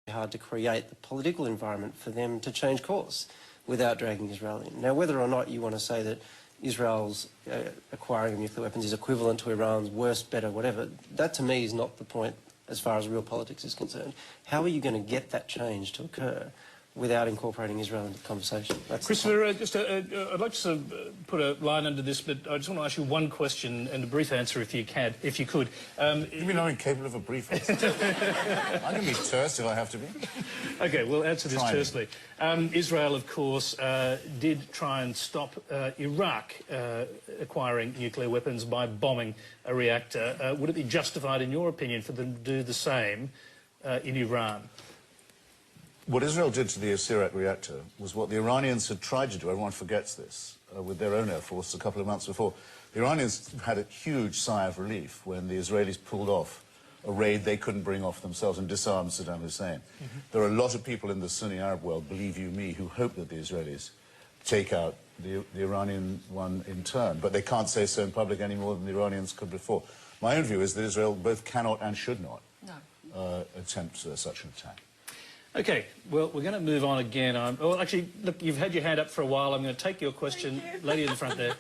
hard to create the political environment for them to change course without dragging Israel in. Now, whether or not you want to say that Israel's acquiring of nuclear weapons is equivalent to Iran's, worse, better, whatever, that to me is not the point as far as real politics is concerned. How are you going to get that change to occur without incorporating Israel into the conversation? That's Christopher, I'd like to put a line under this, but I just want to ask you one question and a brief answer if you could. You mean I'm incapable of a brief answer? I can be terse if I have to be. OK, we'll answer this tersely. Israel, of course, did try and stop Iraq acquiring nuclear weapons by bombing a reactor. Would it be justified, in your opinion, for them to do the same in Iran? What Israel did to the Iraq reactor was what the Iranians had tried to do. Everyone forgets this, with their own air force a couple of months before. The Iranians had a huge sigh of relief when the Israelis pulled off a raid they couldn't bring off themselves and disarmed Saddam Hussein. There are a lot of people in the Sunni Arab world, believe you me, who hope that the Israelis take out the Iranian one in turn, but they can't say so in public any more than the Iranians could before. My own view is that Israel both cannot and should not attempt such an attack. OK, well, we're going to move on again. Well, actually, look, you've had your hand up for a while. I'm going to take your question. Lady in the front there.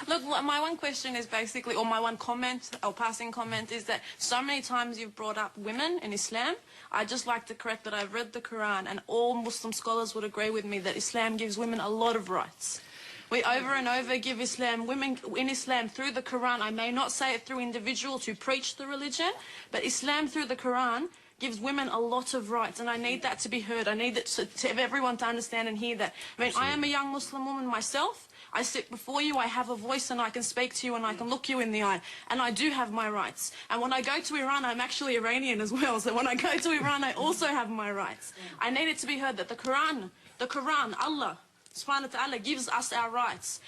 Look, my one question is basically, or my one comment, or passing comment, is that so many times you've brought up women in Islam. I'd just like to correct that I've read the Quran, and all Muslim scholars would agree with me that Islam gives women a lot of rights. We over and over give women in Islam through the Quran. I may not say it through individuals who preach the religion, but Islam through the Quran gives women a lot of rights, and I need that to be heard. I need that to everyone to understand and hear that. I mean, I am a young Muslim woman myself. I sit before you, I have a voice, and I can speak to you, and I can look you in the eye, and I do have my rights. And when I go to Iran, I'm actually Iranian as well, so when I go to Iran, I also have my rights. I need it to be heard that the Quran, Allah subhanahu wa ta'ala gives us our rights.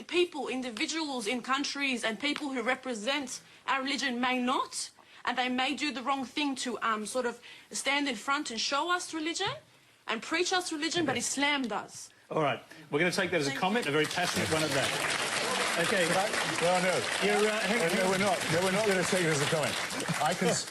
People, individuals in countries, and people who represent our religion may not, and they may do the wrong thing to sort of stand in front and show us religion and preach us religion, but Islam does. All right. We're going to take that as a comment, a very passionate one at that. OK. No, we're not. No, we're not going to take it as a comment.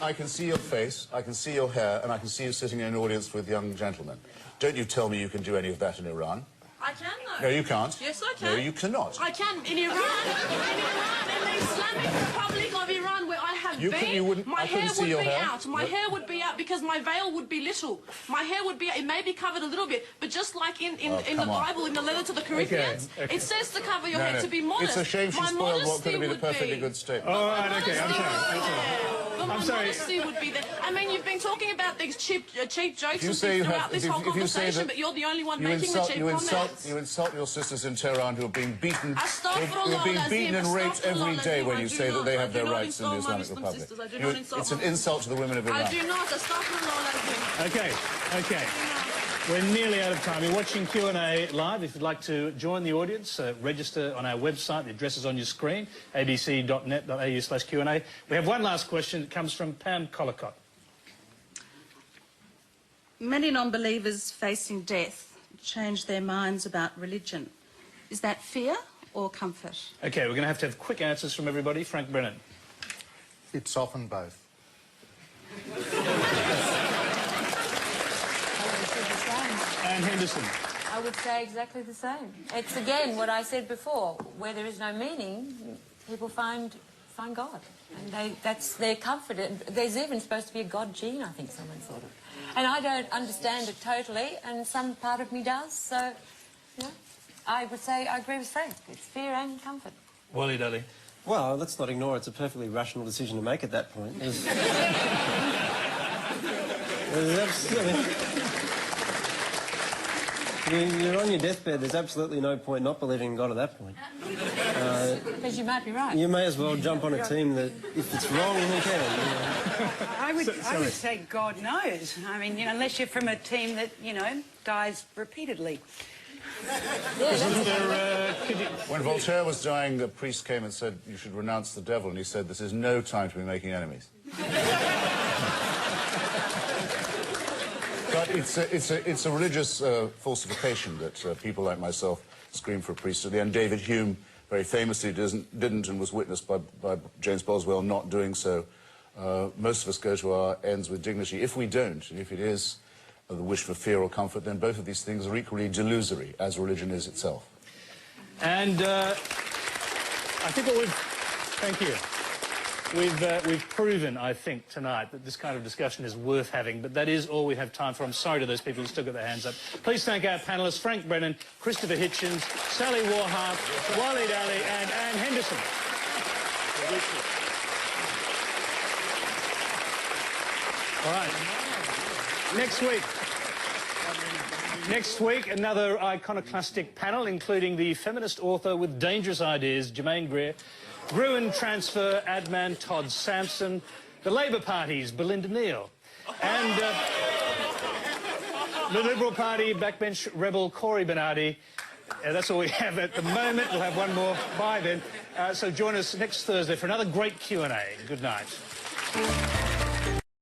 I can see your face, I can see your hair, and I can see you sitting in an audience with young gentlemen. Don't you tell me you can do any of that in Iran. I can, though. No, you can't. Yes, I can. No, you cannot. I can. In Iran, in the Islamic Republic of Iran, where I have been, my hair would be out. My hair would be out because my veil would be little. My hair would be, it may be covered a little bit, but just like in the Bible, in the letter to the Corinthians, it says to cover your head, to be modest. It's a shame she spoiled what could have been a perfectly good statement. All right, OK, I'm sorry. Modesty would be there. I mean, you've been talking about these cheap jokes and things throughout this whole conversation, but you're the only one making the cheap comments. You insult your sisters in Tehran who are being beaten, and raped every day when you say that they have their rights in the Islamic Republic. It's an insult to the women of Iran. I do not. Astaghfirullah. OK. We're nearly out of time. You're watching Q&A live. If you'd like to join the audience, register on our website. The address is on your screen, abc.net.au/Q&A. We have one last question. It comes from Pam Collicott. Many non-believers facing death change their minds about religion. Is that fear or comfort? OK, we're going to have quick answers from everybody. Frank Brennan. It's often both. Anne Henderson. I would say exactly the same. It's, again, what I said before. Where there is no meaning, people find God. And that's their comfort. There's even supposed to be a God gene, I think someone thought of. And I don't understand it totally, and some part of me does. So, you know, I would say I agree with Frank. It's fear and comfort. Wally Dudley. Well, let's not ignore it's a perfectly rational decision to make at that point. You're on your deathbed, there's absolutely no point not believing in God at that point. Because you might be right. You may as well jump on a team that, if it's wrong, who cares? You know? I would say God knows. I mean, you know, unless you're from a team that, you know, dies repeatedly. When Voltaire was dying, a priest came and said, you should renounce the devil, and he said, this is no time to be making enemies. But it's a religious falsification that people like myself scream for a priest at the end. David Hume very famously didn't and was witnessed by James Boswell not doing so. Most of us go to our ends with dignity. If we don't, and if it is the wish for fear or comfort, then both of these things are equally delusory, as religion is itself. And I think what we've... Thank you. We've proven, I think, tonight that this kind of discussion is worth having, but that is all we have time for. I'm sorry to those people who still got their hands up. Please thank our panellists, Frank Brennan, Christopher Hitchens, Sally Warhart, Waleed Ali and Anne Henderson. All right. Next week, another iconoclastic panel, including the feminist author with dangerous ideas, Germaine Greer, Gruen Transfer, Adman Todd Sampson, the Labour Party's Belinda Neal, and the Liberal Party backbench rebel Corey Bernardi. That's all we have at the moment. We'll have one more by then. So join us next Thursday for another great Q&A. Good night.